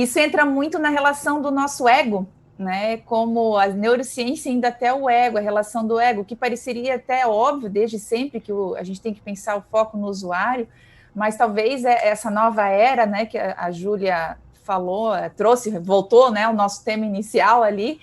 Isso entra muito na relação do nosso ego, né? Como a neurociência ainda até o ego, a relação do ego, que pareceria até óbvio desde sempre que a gente tem que pensar o foco no usuário, mas talvez essa nova era, né, que a Júlia falou, trouxe, voltou, né, o nosso tema inicial ali,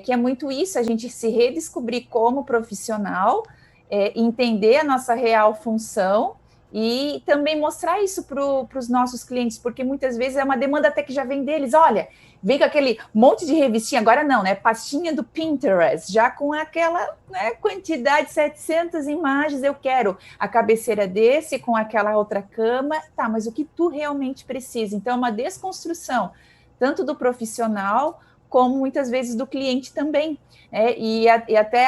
que é muito isso, a gente se redescobrir como profissional, entender a nossa real função e também mostrar isso para os nossos clientes, porque muitas vezes é uma demanda até que já vem deles. Olha, vem com aquele monte de revistinha, agora não, né? Pastinha do Pinterest, já com aquela, né, quantidade, 700 imagens, eu quero a cabeceira desse com aquela outra cama. Tá, mas o que tu realmente precisa? Então, é uma desconstrução, tanto do profissional, como muitas vezes do cliente também. E até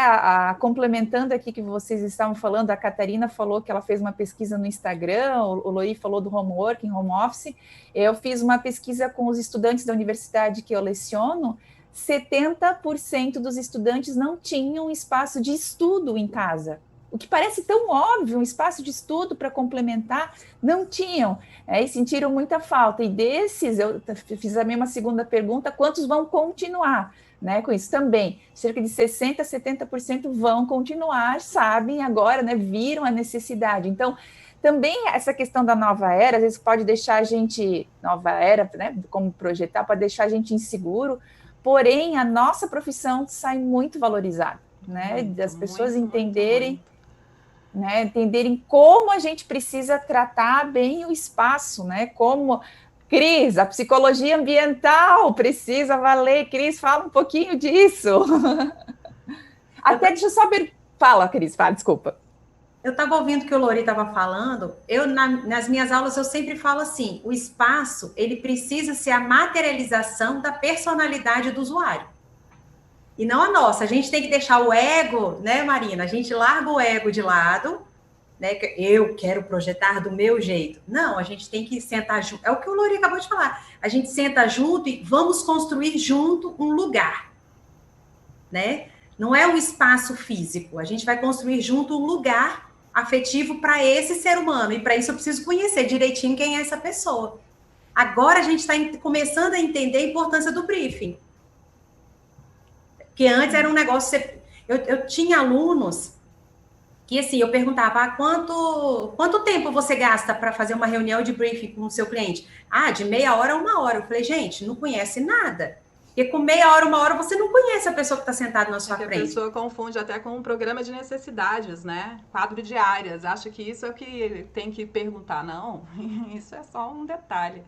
complementando aqui que vocês estavam falando, a Catarina falou que ela fez uma pesquisa no Instagram, o Loí falou do homework, home office. Eu fiz uma pesquisa com os estudantes da universidade que eu leciono, 70% dos estudantes não tinham espaço de estudo em casa. O que parece tão óbvio, um espaço de estudo para complementar, não tinham, e sentiram muita falta. E desses, eu fiz a mesma segunda pergunta, quantos vão continuar? Né, com isso também, cerca de 60%, 70% vão continuar, sabem agora, né, viram a necessidade. Então, também essa questão da nova era, às vezes pode deixar a gente, nova era, né, como projetar, pode deixar a gente inseguro, porém, a nossa profissão sai muito valorizada, né, das pessoas entenderem, né, entenderem como a gente precisa tratar bem o espaço, né, como... Cris, a psicologia ambiental precisa valer. Cris, fala um pouquinho disso. Até deixa eu só ver. Fala, Cris, fala, desculpa. Eu estava ouvindo o que o Lori estava falando. Nas minhas aulas, eu sempre falo assim: o espaço ele precisa ser a materialização da personalidade do usuário. E não a nossa. A gente tem que deixar o ego, né, Marina? A gente larga o ego de lado, né? Eu quero projetar do meu jeito. Não, a gente tem que sentar junto. É o que o Lori acabou de falar. A gente senta junto e vamos construir junto um lugar, né? Não é um espaço físico. A gente vai construir junto um lugar afetivo para esse ser humano. E para isso eu preciso conhecer direitinho quem é essa pessoa. Agora a gente está começando a entender a importância do briefing. Que antes era um negócio... Eu tinha alunos que, assim, eu perguntava, quanto tempo você gasta para fazer uma reunião de briefing com o seu cliente? Ah, de meia hora a uma hora. Eu falei, gente, não conhece nada. Porque com meia hora, uma hora, você não conhece a pessoa que está sentada na sua frente. A pessoa confunde até com um programa de necessidades, né? Quadro de áreas. Acha que isso é o que tem que perguntar. Não, isso é só um detalhe.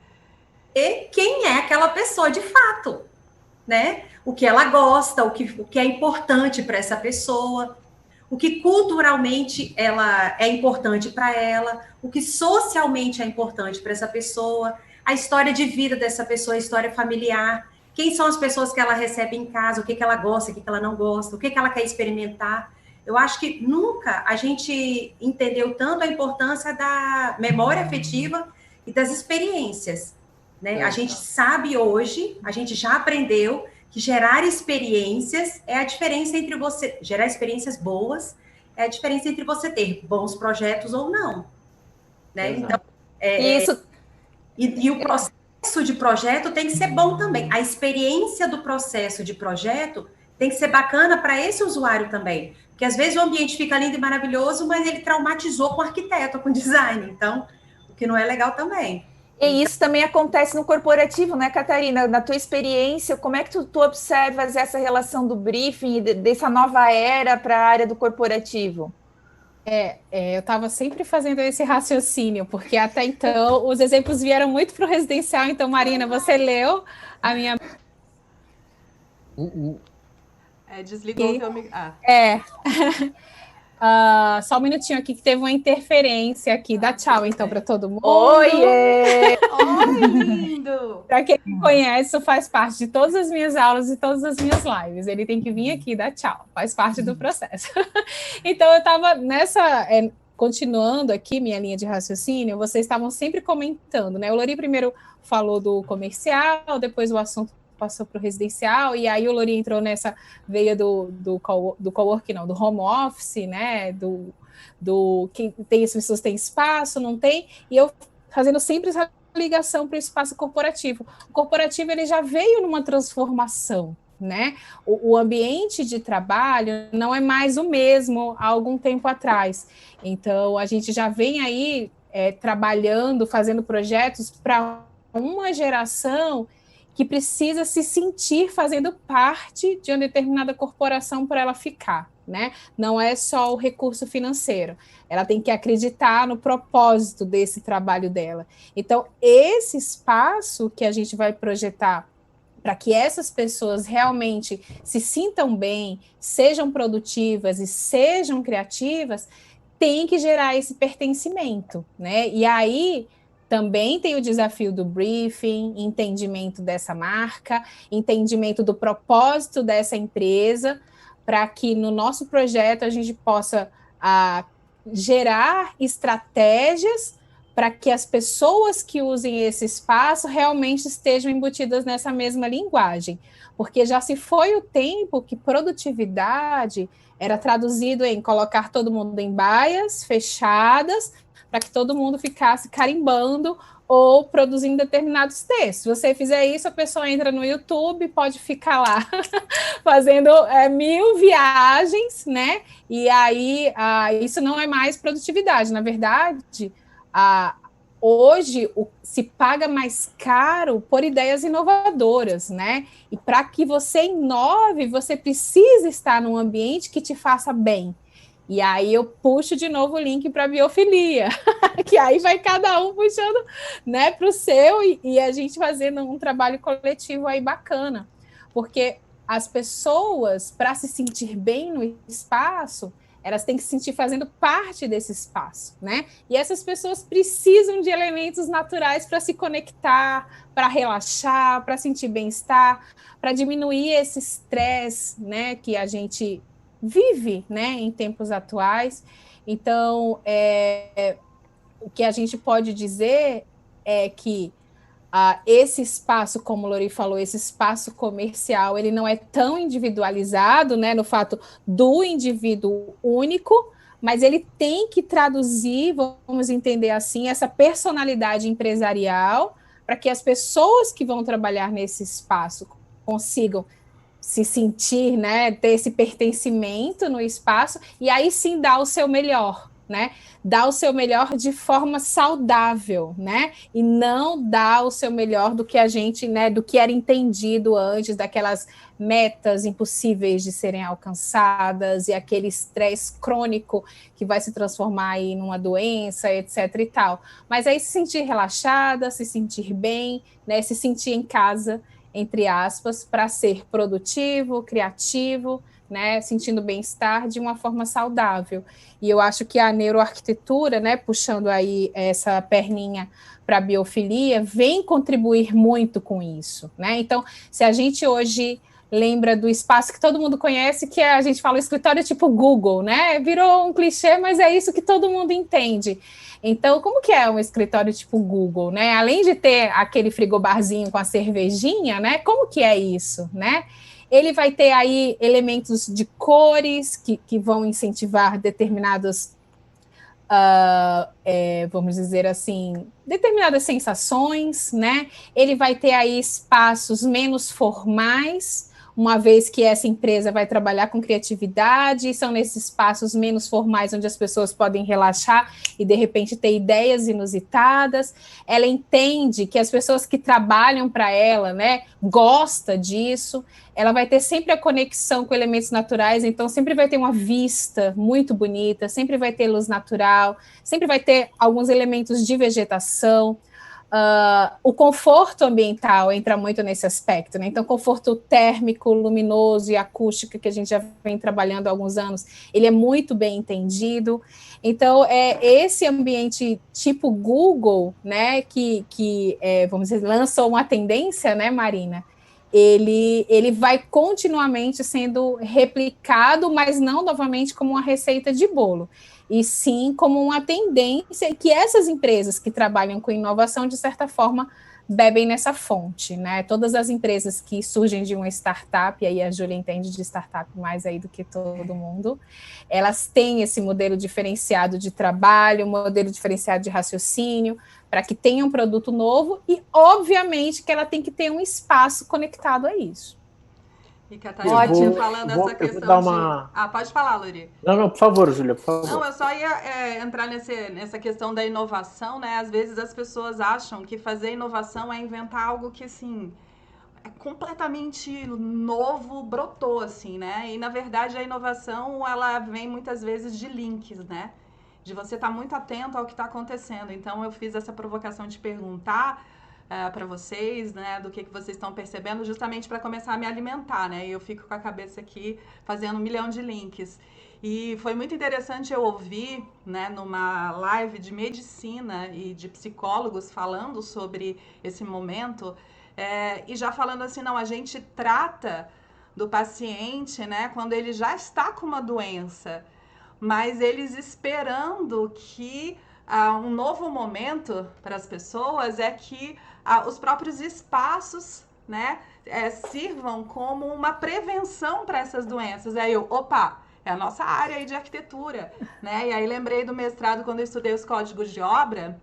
E quem é aquela pessoa de fato, né? O que ela gosta, o que é importante para essa pessoa, o que culturalmente ela é importante para ela, o que socialmente é importante para essa pessoa, a história de vida dessa pessoa, a história familiar, quem são as pessoas que ela recebe em casa, o que ela gosta, o que ela não gosta, o que ela quer experimentar. Eu acho que nunca a gente entendeu tanto a importância da memória afetiva e das experiências, né? A gente sabe hoje, a gente já aprendeu que gerar experiências é a diferença entre você... Gerar experiências boas é a diferença entre você ter bons projetos ou não, né? Então, Isso. E o processo de projeto tem que ser bom também. A experiência do processo de projeto tem que ser bacana para esse usuário também. Porque às vezes o ambiente fica lindo e maravilhoso, mas ele traumatizou com o arquiteto, com o design. Então, o que não é legal também. E isso também acontece no corporativo, né, Catarina? Na tua experiência, como é que tu observas essa relação do briefing e dessa nova era para a área do corporativo? Eu estava sempre fazendo esse raciocínio, porque até então os exemplos vieram muito para o residencial. Então, Marina, você leu a minha... Desligou o teu microfone. Só um minutinho aqui, que teve uma interferência aqui. Dá tchau, então, para todo mundo. Oiê! Oi, lindo! Para quem me conhece, isso faz parte de todas as minhas aulas e todas as minhas lives. Ele tem que vir aqui dar tchau, faz parte do processo. Então, eu estava nessa... continuando aqui minha linha de raciocínio, vocês estavam sempre comentando, né? O Lori primeiro falou do comercial, depois o assunto passou para o residencial, e aí o Lori entrou nessa veia do coworking, não, do home office, né? Do que tem as pessoas têm espaço, não tem, e eu fazendo sempre os ligação para o espaço corporativo. O corporativo ele já veio numa transformação, né? O ambiente de trabalho não é mais o mesmo há algum tempo atrás. Então, a gente já vem aí trabalhando, fazendo projetos para uma geração que precisa se sentir fazendo parte de uma determinada corporação para ela ficar, né? Não é só o recurso financeiro. Ela tem que acreditar no propósito desse trabalho dela. Então, esse espaço que a gente vai projetar para que essas pessoas realmente se sintam bem, sejam produtivas e sejam criativas, tem que gerar esse pertencimento, né? E aí também tem o desafio do briefing, entendimento dessa marca, entendimento do propósito dessa empresa, para que no nosso projeto a gente possa gerar estratégias para que as pessoas que usem esse espaço realmente estejam embutidas nessa mesma linguagem. Porque já se foi o tempo que produtividade era traduzido em colocar todo mundo em baias fechadas, para que todo mundo ficasse carimbando ou produzindo determinados textos. Se você fizer isso, a pessoa entra no YouTube, pode ficar lá fazendo 1000 viagens, né? E aí isso não é mais produtividade. Na verdade, hoje se paga mais caro por ideias inovadoras, né? E para que você inove, você precisa estar num ambiente que te faça bem. E aí eu puxo de novo o link para a biofilia, que aí vai cada um puxando, né, para o seu e a gente fazendo um trabalho coletivo aí bacana. Porque as pessoas, para se sentir bem no espaço, elas têm que se sentir fazendo parte desse espaço, né? E essas pessoas precisam de elementos naturais para se conectar, para relaxar, para sentir bem-estar, para diminuir esse estresse, né, que a gente vive, né, em tempos atuais. Então, o que a gente pode dizer é que esse espaço, como o Lori falou, esse espaço comercial, ele não é tão individualizado, né, no fato do indivíduo único, mas ele tem que traduzir, vamos entender assim, essa personalidade empresarial para que as pessoas que vão trabalhar nesse espaço consigam se sentir, né, ter esse pertencimento no espaço e aí sim dar o seu melhor, né? Dar o seu melhor de forma saudável, né? E não dar o seu melhor do que a gente, né, do que era entendido antes, daquelas metas impossíveis de serem alcançadas e aquele estresse crônico que vai se transformar aí numa doença, etc e tal. Mas aí se sentir relaxada, se sentir bem, né, se sentir em casa, entre aspas, para ser produtivo, criativo, né, sentindo bem-estar de uma forma saudável. E eu acho que a neuroarquitetura, né, puxando aí essa perninha para a biofilia, vem contribuir muito com isso, né? Então, se a gente hoje lembra do espaço que todo mundo conhece, que a gente fala o escritório tipo Google, né? Virou um clichê, mas é isso que todo mundo entende. Então, como que é um escritório tipo Google, né? Além de ter aquele frigobarzinho com a cervejinha, né? Como que é isso, né? Ele vai ter aí elementos de cores que vão incentivar determinados, vamos dizer assim, determinadas sensações, né? Ele vai ter aí espaços menos formais, uma vez que essa empresa vai trabalhar com criatividade, são nesses espaços menos formais onde as pessoas podem relaxar e, de repente, ter ideias inusitadas. Ela entende que as pessoas que trabalham para ela, né, gosta disso. Ela vai ter sempre a conexão com elementos naturais, então sempre vai ter uma vista muito bonita, sempre vai ter luz natural, sempre vai ter alguns elementos de vegetação. O conforto ambiental entra muito nesse aspecto, né? Então, conforto térmico, luminoso e acústico, que a gente já vem trabalhando há alguns anos, ele é muito bem entendido. Então, esse ambiente tipo Google, né, que vamos dizer, lançou uma tendência, né, Marina? Ele vai continuamente sendo replicado, mas não novamente como uma receita de bolo. e sim como uma tendência que essas empresas que trabalham com inovação, de certa forma, bebem nessa fonte, né? Todas as empresas que surgem de uma startup, e aí a Júlia entende de startup mais aí do que todo mundo, elas têm esse modelo diferenciado de trabalho, modelo diferenciado de raciocínio, para que tenha um produto novo, e obviamente que ela tem que ter um espaço conectado a isso. E Catarina, falando essa eu vou questão dar uma... pode falar, Luri. Não, por favor, Júlia, por favor. Não, eu só ia entrar nessa questão da inovação, né? Às vezes as pessoas acham que fazer inovação é inventar algo que, assim, é completamente novo, brotou, assim, né? E, na verdade, a inovação, ela vem muitas vezes de links, né? De você estar muito atento ao que está acontecendo. Então, eu fiz essa provocação de perguntar para vocês, né, do que vocês estão percebendo, justamente para começar a me alimentar, né? E eu fico com a cabeça aqui fazendo 1 milhão de links. E foi muito interessante eu ouvir, né, numa live de medicina e de psicólogos falando sobre esse momento, e já falando assim, não, a gente trata do paciente, né, quando ele já está com uma doença, mas eles esperando que um novo momento para as pessoas é que os próprios espaços, né, sirvam como uma prevenção para essas doenças. Aí é a nossa área aí de arquitetura, né? E aí lembrei do mestrado quando eu estudei os códigos de obra,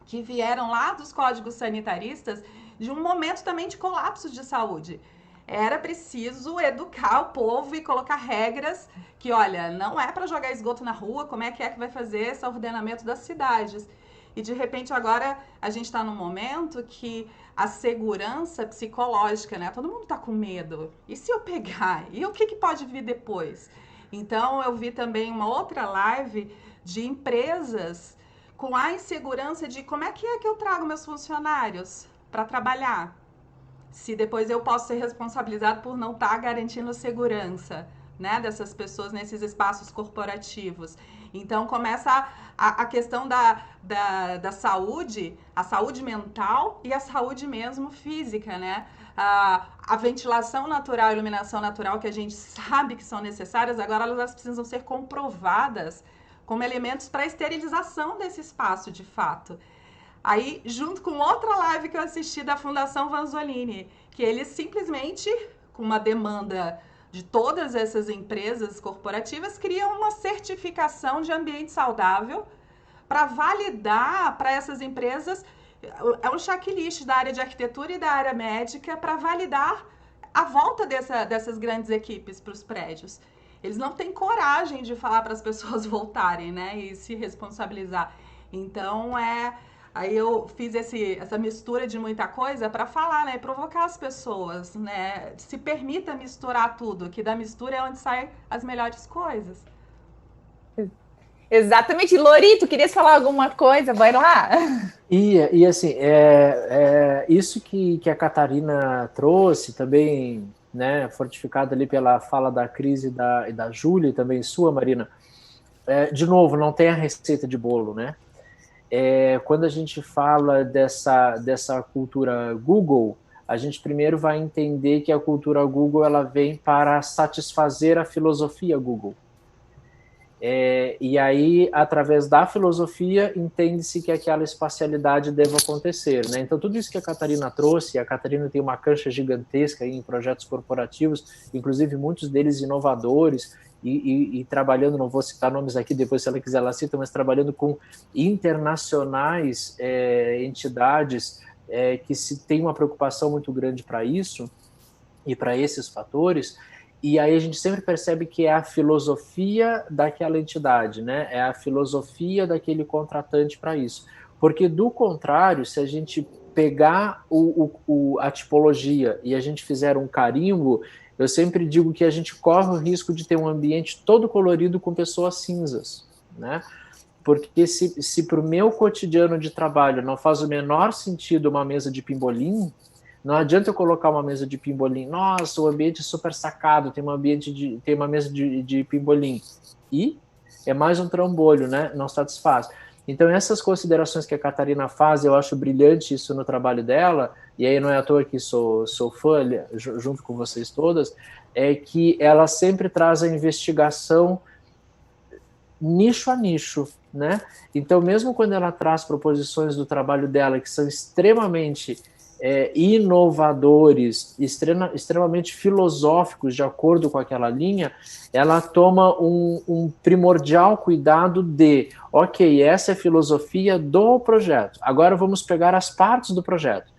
que vieram lá dos códigos sanitaristas, de um momento também de colapso de saúde. Era preciso educar o povo e colocar regras que, olha, não é para jogar esgoto na rua, como é que vai fazer esse ordenamento das cidades? E, de repente, agora a gente está num momento que a segurança psicológica, né? Todo mundo está com medo. E se eu pegar? E o que pode vir depois? Então, eu vi também uma outra live de empresas com a insegurança de como é que eu trago meus funcionários para trabalhar, se depois eu posso ser responsabilizado por não estar garantindo segurança, né, dessas pessoas nesses espaços corporativos. Então, começa a questão da saúde, a saúde mental e a saúde mesmo física, né? A ventilação natural, a iluminação natural, que a gente sabe que são necessárias, agora elas precisam ser comprovadas como elementos para a esterilização desse espaço, de fato. Aí, junto com outra live que eu assisti da Fundação Vanzolini, que eles simplesmente, com uma demanda de todas essas empresas corporativas, criam uma certificação de ambiente saudável para validar para essas empresas, é um checklist da área de arquitetura e da área médica para validar a volta dessas grandes equipes para os prédios. Eles não têm coragem de falar para as pessoas voltarem, né, e se responsabilizar. Então, aí eu fiz essa mistura de muita coisa para falar, né, provocar as pessoas, né, se permita misturar tudo, que da mistura é onde saem as melhores coisas. Exatamente. Lori, querias falar alguma coisa? Vai lá. E assim, isso que a Catarina trouxe também, né, fortificado ali pela fala da Cris e da Júlia, e também sua, Marina, de novo, não tem a receita de bolo, né? Quando a gente fala dessa cultura Google, a gente primeiro vai entender que a cultura Google ela vem para satisfazer a filosofia Google. E aí, através da filosofia, entende-se que aquela espacialidade deve acontecer, né? Então, tudo isso que a Catarina trouxe, a Catarina tem uma cancha gigantesca aí em projetos corporativos, inclusive muitos deles inovadores, e trabalhando, não vou citar nomes aqui, depois se ela quiser ela cita, mas trabalhando com internacionais, entidades que se tem uma preocupação muito grande para isso, e para esses fatores. E aí a gente sempre percebe que é a filosofia daquela entidade, né? É a filosofia daquele contratante para isso. Porque, do contrário, se a gente pegar a tipologia e a gente fizer um carimbo, eu sempre digo que a gente corre o risco de ter um ambiente todo colorido com pessoas cinzas, né? Porque se para o meu cotidiano de trabalho não faz o menor sentido uma mesa de pimbolim, não adianta eu colocar uma mesa de pimbolim. Nossa, o ambiente é super sacado, tem uma mesa de pimbolim. E é mais um trambolho, né? Não satisfaz. Então, essas considerações que a Catarina faz, eu acho brilhante isso no trabalho dela, e aí não é à toa que sou fã, junto com vocês todas, é que ela sempre traz a investigação nicho a nicho, né? Então, mesmo quando ela traz proposições do trabalho dela que são extremamente inovadores, extremamente filosóficos, de acordo com aquela linha, ela toma um primordial cuidado de, ok, essa é a filosofia do projeto, agora vamos pegar as partes do projeto.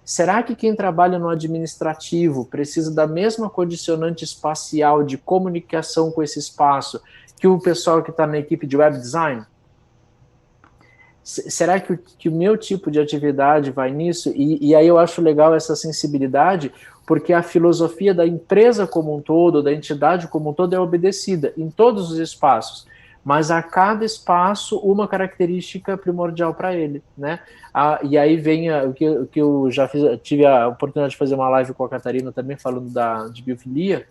Será que quem trabalha no administrativo precisa da mesma condicionante espacial de comunicação com esse espaço que o pessoal que está na equipe de web design? Será que o meu tipo de atividade vai nisso? E aí eu acho legal essa sensibilidade, porque a filosofia da empresa como um todo, da entidade como um todo, é obedecida em todos os espaços, mas a cada espaço uma característica primordial para ele, né? E aí vem o que eu já tive a oportunidade de fazer uma live com a Catarina também, falando de biofilia.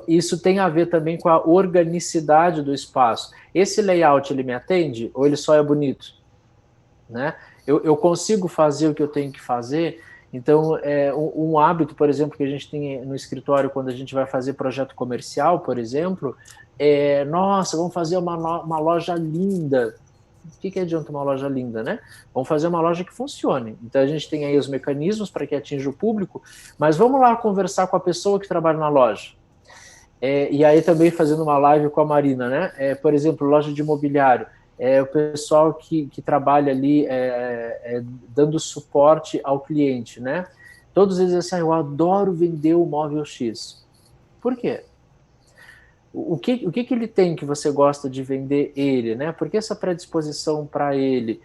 Isso tem a ver também com a organicidade do espaço. Esse layout, ele me atende ou ele só é bonito? Né? Eu consigo fazer o que eu tenho que fazer? Então, um hábito, por exemplo, que a gente tem no escritório quando a gente vai fazer projeto comercial, por exemplo, nossa, vamos fazer uma loja linda. O que adianta uma loja linda, né? Vamos fazer uma loja que funcione. Então, a gente tem aí os mecanismos para que atinja o público, mas vamos lá conversar com a pessoa que trabalha na loja. E aí também fazendo uma live com a Marina, né? Por exemplo, loja de imobiliário, o pessoal que trabalha ali dando suporte ao cliente, né? Todos eles dizem assim, eu adoro vender o móvel X. Por quê? O que ele tem que você gosta de vender ele, né? Por que essa predisposição para ele?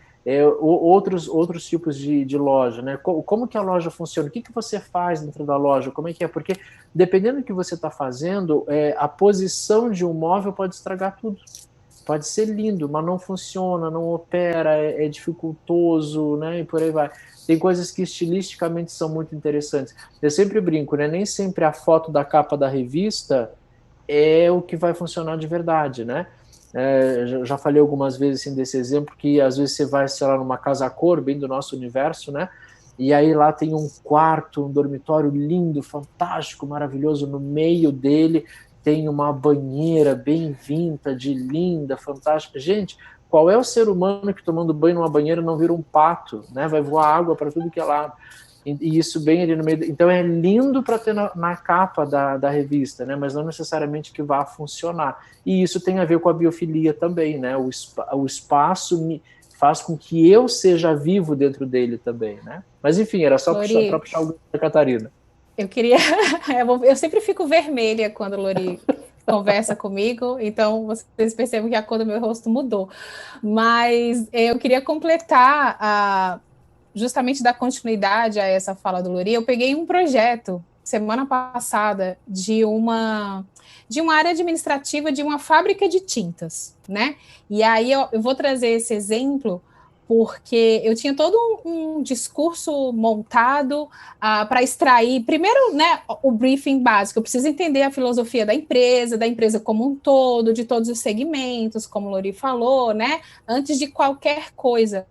Outros tipos de loja, né? Como que a loja funciona? O que você faz dentro da loja? Como é que é? Porque dependendo do que você está fazendo, a posição de um móvel pode estragar tudo. Pode ser lindo, mas não funciona, não opera, é dificultoso, né? E por aí vai. Tem coisas que estilisticamente são muito interessantes. Eu sempre brinco, né? Nem sempre a foto da capa da revista é o que vai funcionar de verdade, né? Já falei algumas vezes assim, desse exemplo, que às vezes você vai, sei lá, numa casa cor, bem do nosso universo, né? E aí lá tem um quarto, um dormitório lindo, fantástico, maravilhoso, no meio dele tem uma banheira bem vintage, linda, fantástica. Gente, qual é o ser humano que tomando banho numa banheira não vira um pato, né? Vai voar água para tudo que é lado. E isso bem ali no meio. Então é lindo para ter na capa da revista, né? Mas não necessariamente que vá funcionar. E isso tem a ver com a biofilia também, né? O espaço faz com que eu seja vivo dentro dele também, né? Mas enfim, era só para puxar o da Catarina. Eu queria. Eu sempre fico vermelha quando o Lori conversa comigo, então vocês percebem que a cor do meu rosto mudou. Mas eu queria completar justamente dar continuidade a essa fala do Lori. Eu peguei um projeto semana passada de uma área administrativa de uma fábrica de tintas, né? E aí eu vou trazer esse exemplo porque eu tinha todo um discurso montado para extrair, primeiro, né, o briefing básico. Eu preciso entender a filosofia da empresa como um todo, de todos os segmentos, como o Lori falou, né, antes de qualquer coisa.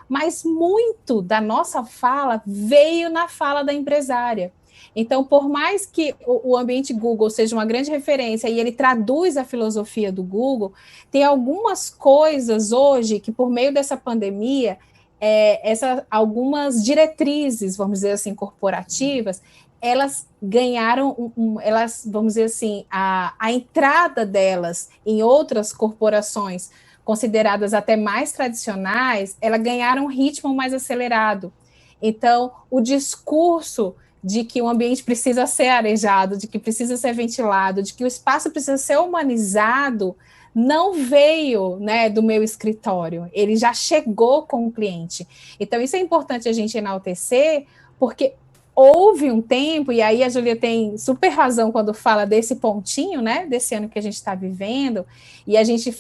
Mas muito da nossa fala veio na fala da empresária. Então, por mais que o ambiente Google seja uma grande referência e ele traduz a filosofia do Google, tem algumas coisas hoje que, por meio dessa pandemia, algumas diretrizes, vamos dizer assim, corporativas, elas ganharam, elas, vamos dizer assim, a entrada delas em outras corporações consideradas até mais tradicionais, elas ganharam um ritmo mais acelerado. Então, o discurso de que o ambiente precisa ser arejado, de que precisa ser ventilado, de que o espaço precisa ser humanizado, não veio, né, do meu escritório, ele já chegou com o cliente. Então, isso é importante a gente enaltecer, porque houve um tempo, e aí a Júlia tem super razão quando fala desse pontinho, né, desse ano que a gente está vivendo, e a gente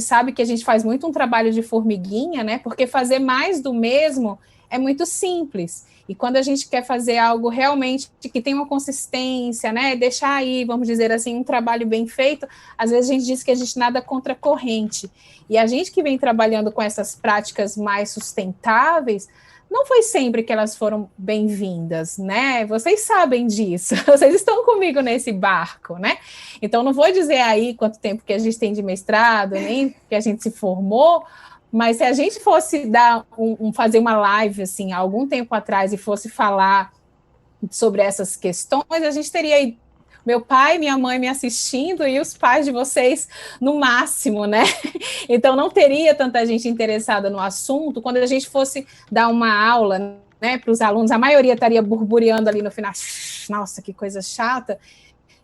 sabe que a gente faz muito um trabalho de formiguinha, né, porque fazer mais do mesmo é muito simples. E quando a gente quer fazer algo realmente que tem uma consistência, né, deixar aí, vamos dizer assim, um trabalho bem feito, às vezes a gente diz que a gente nada contra a corrente. E a gente que vem trabalhando com essas práticas mais sustentáveis, não foi sempre que elas foram bem-vindas, né? Vocês sabem disso, vocês estão comigo nesse barco, né? Então, não vou dizer aí quanto tempo que a gente tem de mestrado, nem que a gente se formou, mas se a gente fosse fazer uma live, assim, há algum tempo atrás, e fosse falar sobre essas questões, a gente teria aí meu pai e minha mãe me assistindo e os pais de vocês no máximo, né? Então não teria tanta gente interessada no assunto. Quando a gente fosse dar uma aula, né, para os alunos, a maioria estaria burbureando ali no final, nossa, que coisa chata.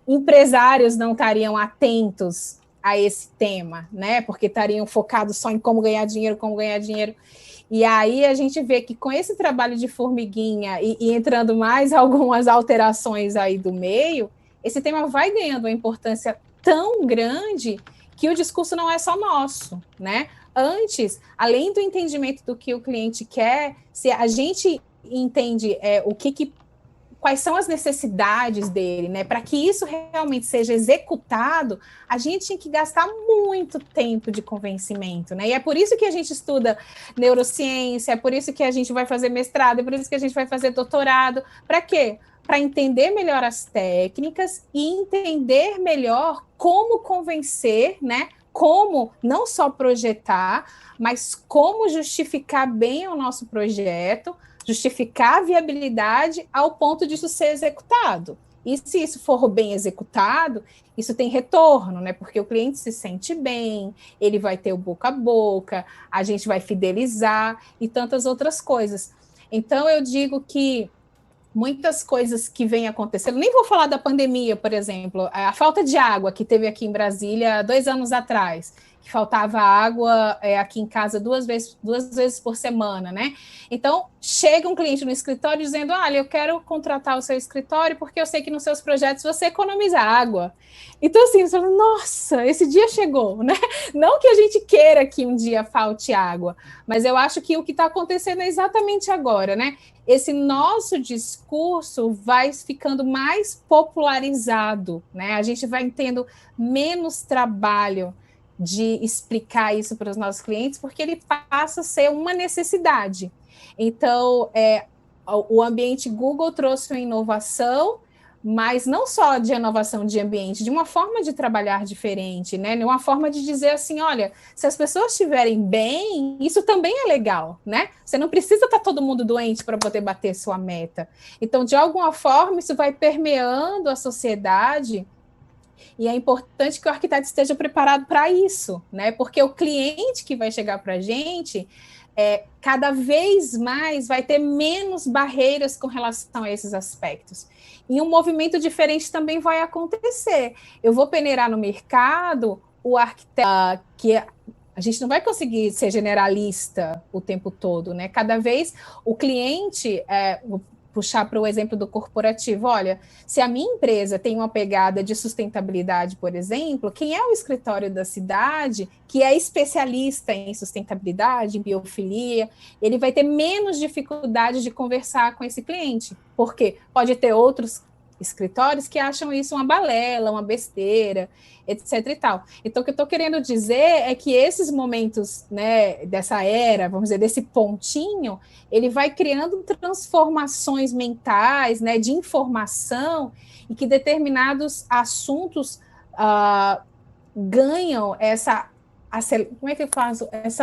Empresários não estariam atentos a esse tema, né? Porque estariam focados só em como ganhar dinheiro, como ganhar dinheiro. E aí a gente vê que com esse trabalho de formiguinha e entrando mais algumas alterações aí do meio, esse tema vai ganhando uma importância tão grande que o discurso não é só nosso, né? Antes, além do entendimento do que o cliente quer, se a gente entende quais são as necessidades dele, né? Para que isso realmente seja executado, a gente tem que gastar muito tempo de convencimento, né? E é por isso que a gente estuda neurociência, é por isso que a gente vai fazer mestrado, é por isso que a gente vai fazer doutorado. Para quê? Para entender melhor as técnicas e entender melhor como convencer, né? Como não só projetar, mas como justificar bem o nosso projeto, justificar a viabilidade ao ponto disso ser executado. E se isso for bem executado, isso tem retorno, né? Porque o cliente se sente bem, ele vai ter o boca a boca, a gente vai fidelizar e tantas outras coisas. Então, eu digo que muitas coisas que vêm acontecendo, nem vou falar da pandemia, por exemplo, a falta de água que teve aqui em Brasília 2 anos atrás, que faltava água aqui em casa duas vezes por semana, né? Então, chega um cliente no escritório dizendo, olha, eu quero contratar o seu escritório porque eu sei que nos seus projetos você economiza água. Então, assim, você fala, nossa, esse dia chegou, né? Não que a gente queira que um dia falte água, mas eu acho que o que está acontecendo é exatamente agora, né? Esse nosso discurso vai ficando mais popularizado, né? A gente vai tendo menos trabalho de explicar isso para os nossos clientes, porque ele passa a ser uma necessidade. Então, o ambiente Google trouxe uma inovação, mas não só de inovação de ambiente, de uma forma de trabalhar diferente, né? De uma forma de dizer assim, olha, se as pessoas estiverem bem, isso também é legal, né? Você não precisa estar todo mundo doente para poder bater sua meta. Então, de alguma forma, isso vai permeando a sociedade. E é importante que o arquiteto esteja preparado para isso, né? Porque o cliente que vai chegar para a gente, cada vez mais vai ter menos barreiras com relação a esses aspectos. E um movimento diferente também vai acontecer. Eu vou peneirar no mercado, o arquiteto, que a gente não vai conseguir ser generalista o tempo todo, né? Cada vez o cliente... puxar para o exemplo do corporativo, olha, se a minha empresa tem uma pegada de sustentabilidade, por exemplo, quem é o escritório da cidade, que é especialista em sustentabilidade, em biofilia, ele vai ter menos dificuldade de conversar com esse cliente, porque pode ter outros escritórios que acham isso uma balela, uma besteira, etc. e tal. Então, o que eu estou querendo dizer é que esses momentos, né, dessa era, vamos dizer, desse pontinho, ele vai criando transformações mentais, né, de informação, e que determinados assuntos ganham essa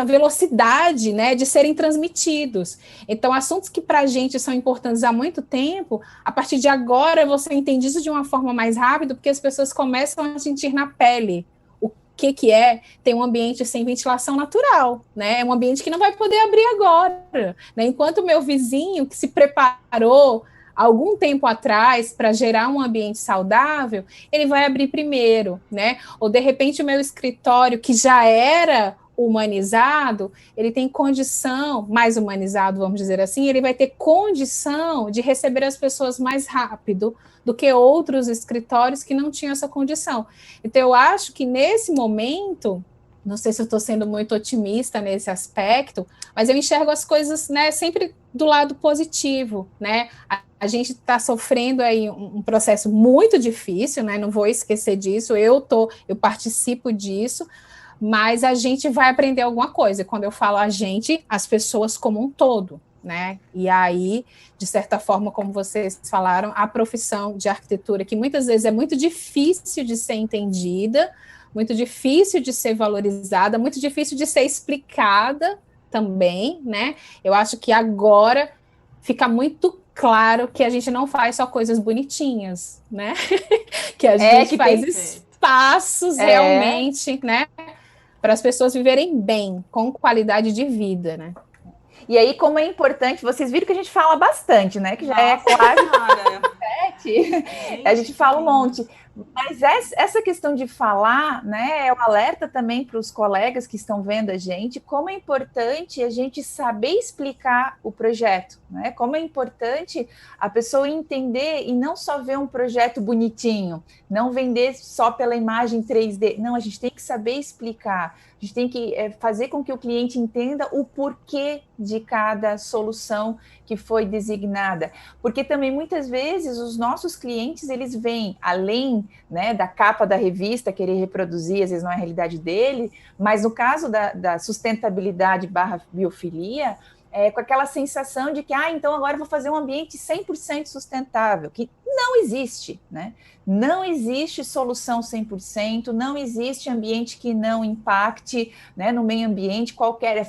velocidade, né, de serem transmitidos. Então, assuntos que para a gente são importantes há muito tempo, a partir de agora você entende isso de uma forma mais rápida, porque as pessoas começam a sentir na pele o que é ter um ambiente sem ventilação natural, né? É um ambiente que não vai poder abrir agora, né? Enquanto o meu vizinho que se preparou algum tempo atrás para gerar um ambiente saudável, ele vai abrir primeiro, né? Ou de repente o meu escritório, que já era humanizado, ele tem condição, mais humanizado, vamos dizer assim, ele vai ter condição de receber as pessoas mais rápido do que outros escritórios que não tinham essa condição. Então, eu acho que nesse momento, não sei se eu estou sendo muito otimista nesse aspecto, mas eu enxergo as coisas, né, sempre do lado positivo, né? A gente está sofrendo aí um processo muito difícil, né? Não vou esquecer disso, eu participo disso, mas a gente vai aprender alguma coisa. Quando eu falo a gente, as pessoas como um todo, né? E aí, de certa forma, como vocês falaram, a profissão de arquitetura, que muitas vezes é muito difícil de ser entendida, muito difícil de ser valorizada, muito difícil de ser explicada também, né? Eu acho que agora fica muito claro que a gente não faz só coisas bonitinhas, né? Que a gente faz espaços realmente, né? Para as pessoas viverem bem, com qualidade de vida, né? E aí, como é importante, vocês viram que a gente fala bastante, né? Que já é quase 7. A gente fala um monte. Mas essa questão de falar, né, é um alerta também para os colegas que estão vendo a gente, como é importante a gente saber explicar o projeto, né? Como é importante a pessoa entender e não só ver um projeto bonitinho, não vender só pela imagem 3D. Não, a gente tem que saber explicar, a gente tem que fazer com que o cliente entenda o porquê de cada solução que foi designada, porque também muitas vezes os nossos clientes, eles vêm além, né, da capa da revista, querer reproduzir, às vezes não é a realidade dele, mas no caso da sustentabilidade / biofilia, com aquela sensação de que, então agora eu vou fazer um ambiente 100% sustentável, que não existe, né? Não existe solução 100%, não existe ambiente que não impacte, né, no meio ambiente,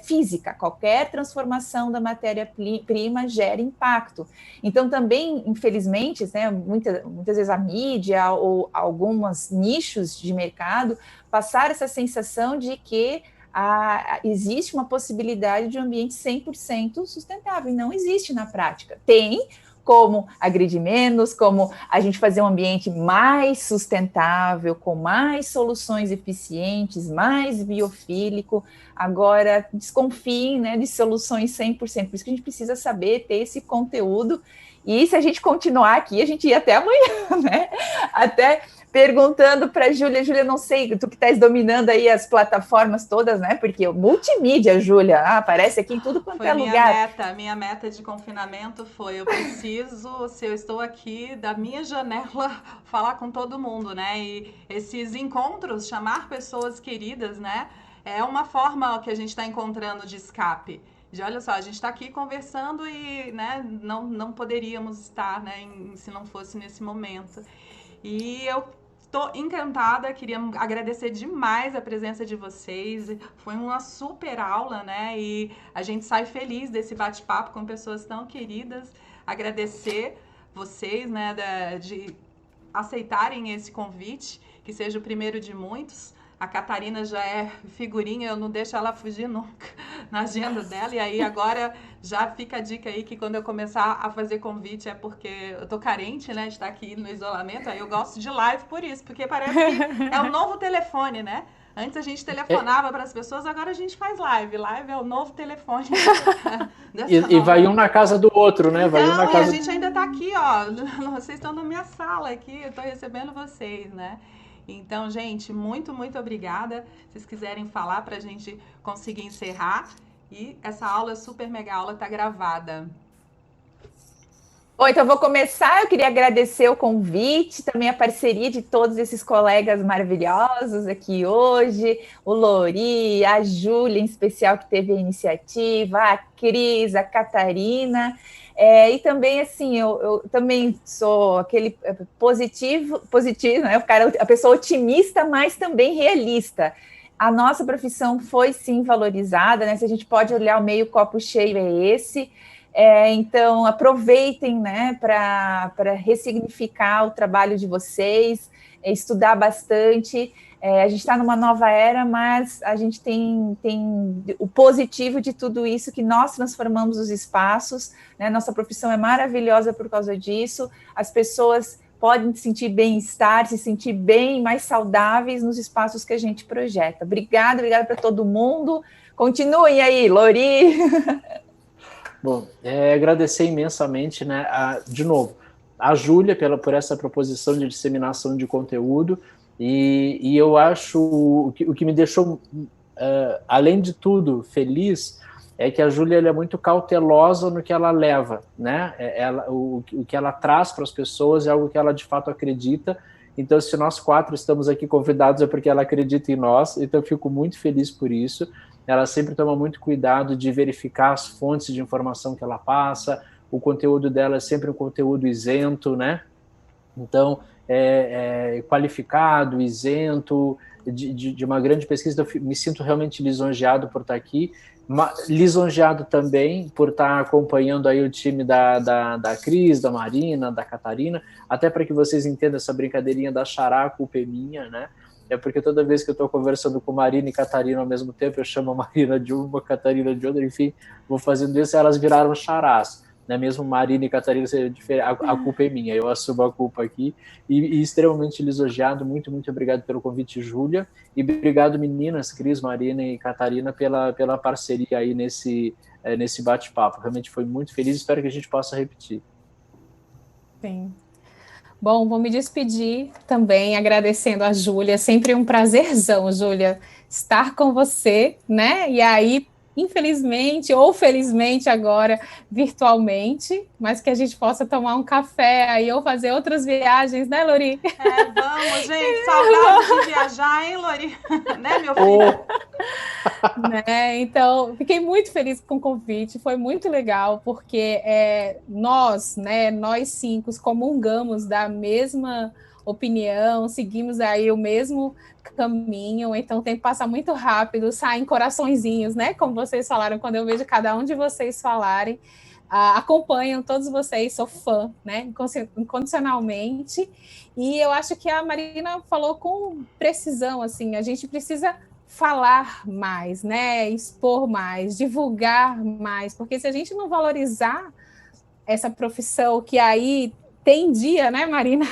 física, qualquer transformação da matéria-prima gera impacto. Então também, infelizmente, né, muitas vezes a mídia ou alguns nichos de mercado passaram essa sensação de que existe uma possibilidade de um ambiente 100% sustentável, e não existe na prática. Tem como agredir menos, como a gente fazer um ambiente mais sustentável, com mais soluções eficientes, mais biofílico. Agora, desconfiem, né, de soluções 100%, por isso que a gente precisa saber ter esse conteúdo, e se a gente continuar aqui, a gente ia até amanhã, né? Até perguntando para a Júlia, não sei, tu que estás dominando aí as plataformas todas, né? Porque multimídia, Júlia, aparece aqui em tudo quanto é lugar. Minha meta de confinamento foi, eu preciso, se eu estou aqui, da minha janela, falar com todo mundo, né? E esses encontros, chamar pessoas queridas, né? É uma forma que a gente está encontrando de escape. De, olha só, a gente está aqui conversando e, né, não poderíamos estar, né, se não fosse nesse momento. E eu estou encantada, queria agradecer demais a presença de vocês, foi uma super aula, né, e a gente sai feliz desse bate-papo com pessoas tão queridas. Agradecer vocês, né, de aceitarem esse convite, que seja o primeiro de muitos. A Catarina já é figurinha, eu não deixo ela fugir nunca na agenda dela. E aí agora já fica a dica aí que quando eu começar a fazer convite é porque eu tô carente, né, de estar aqui no isolamento. Aí eu gosto de live por isso, porque parece que é o novo telefone, né? Antes a gente telefonava para as pessoas, agora a gente faz live. Live é o novo telefone. E vai um na casa do outro, né? Vai a gente ainda tá aqui, ó. Vocês estão na minha sala aqui, eu tô recebendo vocês, né? Então, gente, muito, muito obrigada. Se vocês quiserem falar para a gente conseguir encerrar. E essa aula, super mega aula, está gravada. Bom, então eu vou começar. Eu queria agradecer o convite, também a parceria de todos esses colegas maravilhosos aqui hoje. O Lori, a Júlia, em especial, que teve a iniciativa, a Cris, a Catarina. E também, assim, eu também sou aquele positivo, né? A pessoa otimista, mas também realista. A nossa profissão foi, sim, valorizada, né? Se a gente pode olhar o meio copo cheio, é esse. Então, aproveitem, né, para ressignificar o trabalho de vocês, estudar bastante. A gente está numa nova era, mas a gente tem o positivo de tudo isso, que nós transformamos os espaços, né? Nossa profissão é maravilhosa por causa disso, as pessoas podem sentir bem-estar, se sentir bem, mais saudáveis nos espaços que a gente projeta. Obrigada para todo mundo, continuem aí, Lori! Bom, agradecer imensamente, né, de novo, a Júlia por essa proposição de disseminação de conteúdo. E eu acho o que me deixou, além de tudo, feliz é que a Júlia é muito cautelosa no que ela leva, né? O que ela traz para as pessoas é algo que ela de fato acredita. Então, se nós 4 estamos aqui convidados é porque ela acredita em nós. Então, eu fico muito feliz por isso. ela sempre toma muito cuidado de verificar as fontes de informação que ela passa, o conteúdo dela é sempre um conteúdo isento, né? Então, qualificado, isento, de uma grande pesquisa. Eu me sinto realmente lisonjeado por estar aqui, lisonjeado também por estar acompanhando aí o time da Cris, da Marina, da Catarina, até para que vocês entendam essa brincadeirinha da xará, a culpa é minha, né? É porque toda vez que eu estou conversando com Marina e Catarina ao mesmo tempo, eu chamo a Marina de uma, a Catarina de outra, enfim, vou fazendo isso, elas viraram xarás. Né? Mesmo Marina e Catarina ser diferente, a culpa é minha, eu assumo a culpa aqui, e extremamente lisonjeado. Muito, muito obrigado pelo convite, Júlia, e obrigado, meninas, Cris, Marina e Catarina, pela parceria aí nesse bate-papo. Realmente foi muito feliz, espero que a gente possa repetir. Sim. Bom, vou me despedir também agradecendo a Júlia, sempre um prazerzão, Júlia, estar com você, né? E aí, infelizmente ou felizmente agora virtualmente, mas que a gente possa tomar um café aí ou fazer outras viagens, né, Lori? Vamos, gente, saudade de viajar, hein, Lori? Né, meu filho? Né? Então, fiquei muito feliz com o convite, foi muito legal, porque nós 5 comungamos da mesma opinião, seguimos aí o mesmo caminho, então tem que passar muito rápido, saem coraçõezinhos, né? Como vocês falaram, quando eu vejo cada um de vocês falarem, acompanham todos vocês, sou fã, né? Incondicionalmente, e eu acho que a Marina falou com precisão, assim, a gente precisa falar mais, né? Expor mais, divulgar mais, porque se a gente não valorizar essa profissão que aí tendia, né, Marina,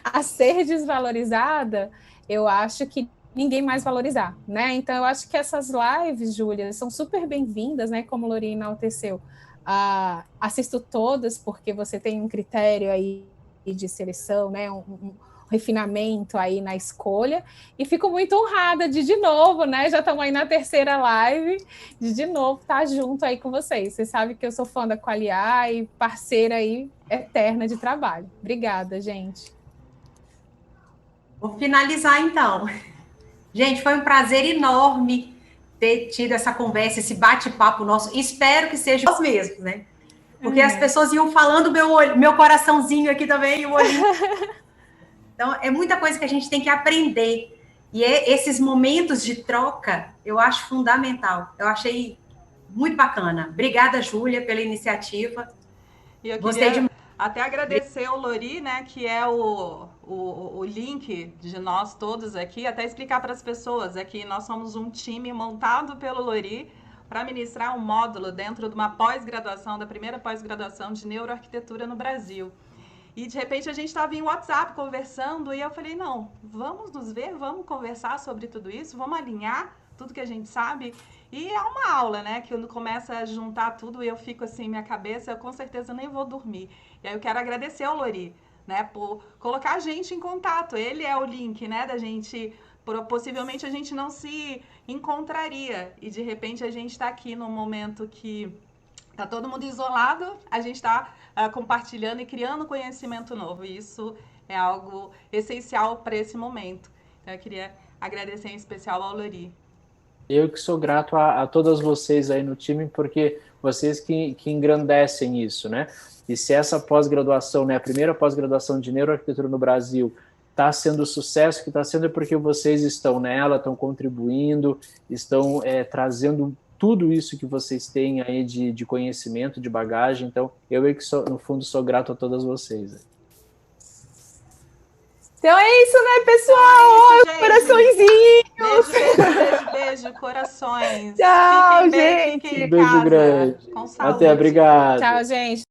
a ser desvalorizada, eu acho que ninguém mais valorizar, né? Então, eu acho que essas lives, Júlia, são super bem-vindas, né? Como a Lori enalteceu. Assisto todas, porque você tem um critério aí de seleção, né? Um refinamento aí na escolha, e fico muito honrada de novo, né? Já estamos aí na terceira live, de novo estar junto aí com vocês. Vocês sabem que eu sou fã da Qualiar e parceira aí eterna de trabalho. Obrigada, gente. Vou finalizar, então. Gente, foi um prazer enorme ter tido essa conversa, esse bate-papo nosso. Espero que seja nós mesmos, né? Porque as pessoas iam falando meu coraçãozinho aqui também, o olhinho. Então, é muita coisa que a gente tem que aprender. E esses momentos de troca, eu acho fundamental. Eu achei muito bacana. Obrigada, Júlia, pela iniciativa. E eu queria até agradecer o Lori, né, que é o link de nós todos aqui, até explicar para as pessoas aqui, nós somos um time montado pelo Lori para ministrar um módulo dentro de uma pós-graduação, da primeira pós-graduação de neuroarquitetura no Brasil. E, de repente, a gente estava em WhatsApp conversando e eu falei, não, vamos nos ver, vamos conversar sobre tudo isso, vamos alinhar tudo que a gente sabe. E é uma aula, né, que quando começa a juntar tudo e eu fico assim, minha cabeça, eu com certeza nem vou dormir. E aí eu quero agradecer ao Lori, né, por colocar a gente em contato. Ele é o link, né, da gente, possivelmente a gente não se encontraria. E, de repente, a gente está aqui num momento que está todo mundo isolado, a gente está compartilhando e criando conhecimento novo. E isso é algo essencial para esse momento. Então, eu queria agradecer em especial ao Lori. Eu que sou grato a todas vocês aí no time, porque vocês que engrandecem isso, né? E se essa pós-graduação, né, a primeira pós-graduação de neuroarquitetura no Brasil, está sendo o sucesso que está sendo, é porque vocês estão nela, estão contribuindo, estão trazendo tudo isso que vocês têm aí de conhecimento, de bagagem. Então, eu que sou, no fundo, sou grato a todas vocês. Então é isso, né, pessoal? Coraçõezinhos! Beijo, corações. Tchau, Fiquem bem, gente! fiquem em Beijo casa, grande. com saúde. Até, obrigado. Tchau, gente.